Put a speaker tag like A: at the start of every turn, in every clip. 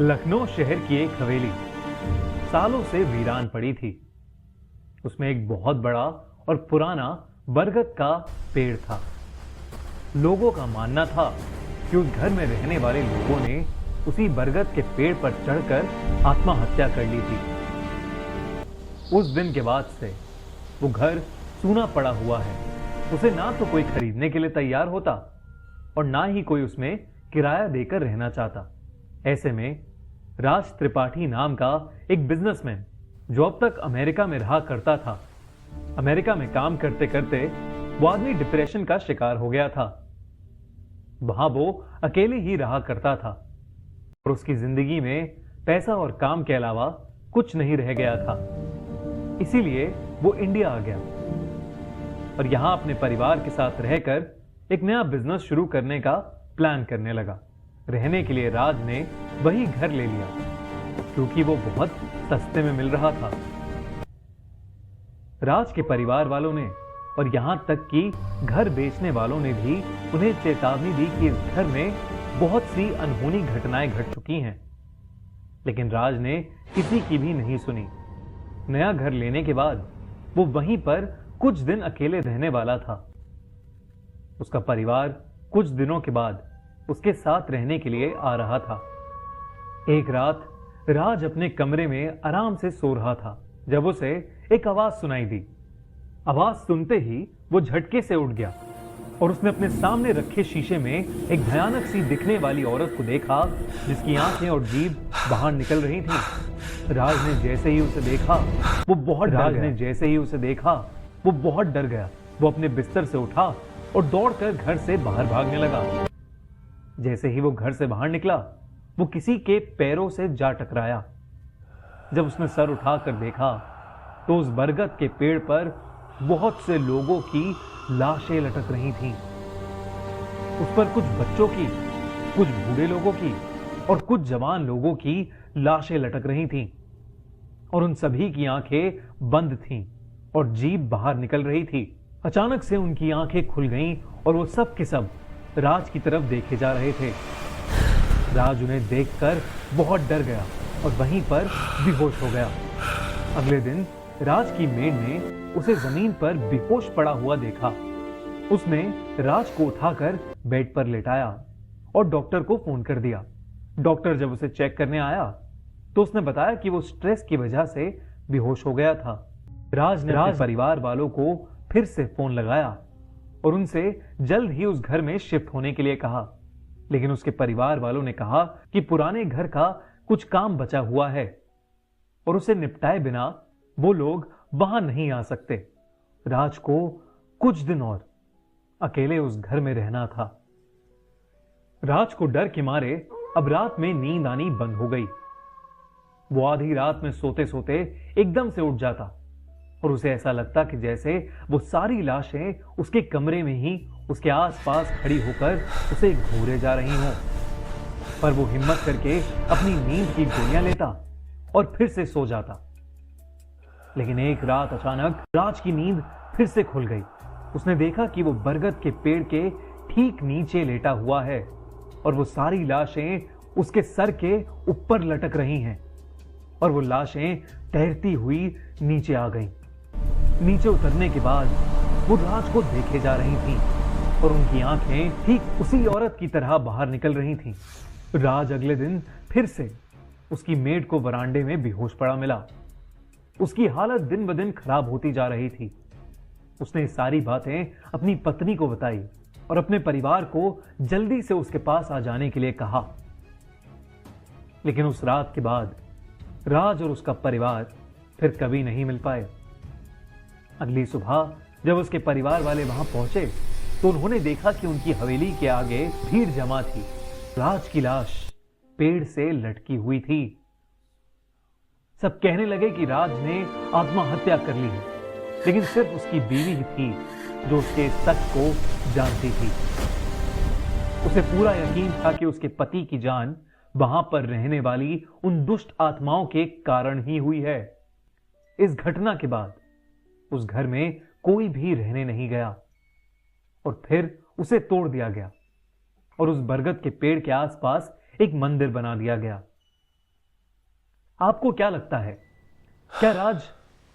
A: लखनऊ शहर की एक हवेली सालों से वीरान पड़ी थी। उसमें एक बहुत बड़ा और पुराना बरगद का पेड़ था। लोगों का मानना था कि उस घर में रहने वाले लोगों ने उसी बरगद के पेड़ पर चढ़कर आत्महत्या कर ली थी। उस दिन के बाद से वो घर सूना पड़ा हुआ है। उसे ना तो कोई खरीदने के लिए तैयार होता और ना ही कोई उसमें किराया देकर रहना चाहता। ऐसे में राज त्रिपाठी नाम का एक बिजनेसमैन, जो अब तक अमेरिका में रहा करता था, अमेरिका में काम करते करते वो आदमी डिप्रेशन का शिकार हो गया था। वहां वो अकेले ही रहा करता था और उसकी जिंदगी में पैसा और काम के अलावा कुछ नहीं रह गया था। इसीलिए वो इंडिया आ गया और यहां अपने परिवार के साथ रहकर एक नया बिजनेस शुरू करने का प्लान करने लगा। रहने के लिए राज ने वही घर ले लिया क्योंकि वो बहुत सस्ते में मिल रहा था। राज के परिवार वालों ने और यहां तक कि घर बेचने वालों ने भी उन्हें चेतावनी दी कि इस घर में बहुत सी अनहोनी घटनाएं घट चुकी हैं, लेकिन राज ने किसी की भी नहीं सुनी। नया घर लेने के बाद वो वहीं पर कुछ दिन अकेले रहने वाला था। उसका परिवार कुछ दिनों के बाद उसके साथ रहने के लिए आ रहा था। एक रात राज अपने कमरे में आराम से सो रहा था जब उसे एक आवाज सुनाई दी। आवाज सुनते ही वो झटके से उठ गया और उसने अपने सामने रखे शीशे में एक भयानक सी दिखने वाली औरत को देखा जिसकी आंखें और जीभ बाहर निकल रही थी। राज ने जैसे ही उसे देखा वो बहुत डर गया। वो अपने बिस्तर से उठा और दौड़कर घर से बाहर भागने लगा। जैसे ही वो घर से बाहर निकला, वो किसी के पैरों से जा टकराया। जब उसने सर उठाकर देखा तो उस बरगद के पेड़ पर बहुत से लोगों की लाशें लटक रही थीं। उस पर कुछ बच्चों की, कुछ बूढ़े लोगों की और कुछ जवान लोगों की लाशें लटक रही थीं और उन सभी की आंखें बंद थीं और जीभ बाहर निकल रही थी। अचानक से उनकी आंखें खुल गईं और वो सब के सब राज की तरफ देखे जा रहे थे। राज उन्हें देखकर बहुत डर गया और वहीं पर बेहोश हो गया। अगले दिन राज की मेड ने उसे जमीन पर बेहोश पड़ा हुआ देखा। उसने राज को उठाकर बेड पर लेटाया और डॉक्टर को फोन कर दिया। डॉक्टर जब उसे चेक करने आया तो उसने बताया कि वो स्ट्रेस की वजह से बेहोश हो गया था। राज ने अपने परिवार वालों को फिर से फोन लगाया और उनसे जल्द ही उस घर में शिफ्ट होने के लिए कहा, लेकिन उसके परिवार वालों ने कहा कि पुराने घर का कुछ काम बचा हुआ है और उसे निपटाए बिना वो लोग वहां नहीं आ सकते। राज को कुछ दिन और अकेले उस घर में रहना था। राज को डर के मारे अब रात में नींद आनी बंद हो गई। वो आधी रात में सोते सोते एकदम से उठ जाता और उसे ऐसा लगता कि जैसे वो सारी लाशें उसके कमरे में ही उसके आसपास खड़ी होकर उसे घूरे जा रही हों। पर वो हिम्मत करके अपनी नींद की गोलियां लेता और फिर से सो जाता। लेकिन एक रात अचानक राज की नींद फिर से खुल गई। उसने देखा कि वो बरगद के पेड़ के ठीक नीचे लेटा हुआ है और वो सारी लाशें उसके सर के ऊपर लटक रही हैं और वो लाशें तैरती हुई नीचे आ गईं। नीचे उतरने के बाद वो राज को देखे जा रही थीं और उनकी आंखें ठीक उसी औरत की तरह बाहर निकल रही थीं। राज अगले दिन फिर से उसकी मेड को वरांडे में बेहोश पड़ा मिला। उसकी हालत दिन ब दिन खराब होती जा रही थी। उसने सारी बातें अपनी पत्नी को बताई और अपने परिवार को जल्दी से उसके पास आ जाने के लिए कहा। लेकिन उस रात के बाद राज और उसका परिवार फिर कभी नहीं मिल पाए। अगली सुबह जब उसके परिवार वाले वहां पहुंचे तो उन्होंने देखा कि उनकी हवेली के आगे भीड़ जमा थी। राज की लाश पेड़ से लटकी हुई थी। सब कहने लगे कि राज ने आत्महत्या कर ली है, लेकिन सिर्फ उसकी बीवी ही थी जो उसके सच को जानती थी। उसे पूरा यकीन था कि उसके पति की जान वहां पर रहने वाली उन दुष्ट आत्माओं के कारण ही हुई है। इस घटना के बाद उस घर में कोई भी रहने नहीं गया और फिर उसे तोड़ दिया गया और उस बरगद के पेड़ के आसपास एक मंदिर बना दिया गया। आपको क्या लगता है, क्या राज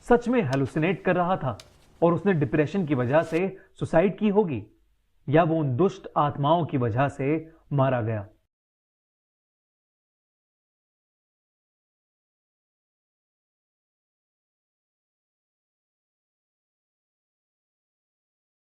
A: सच में हेलुसिनेट कर रहा था और उसने डिप्रेशन की वजह से सुसाइड की होगी, या वो उन दुष्ट आत्माओं की वजह से मारा गया?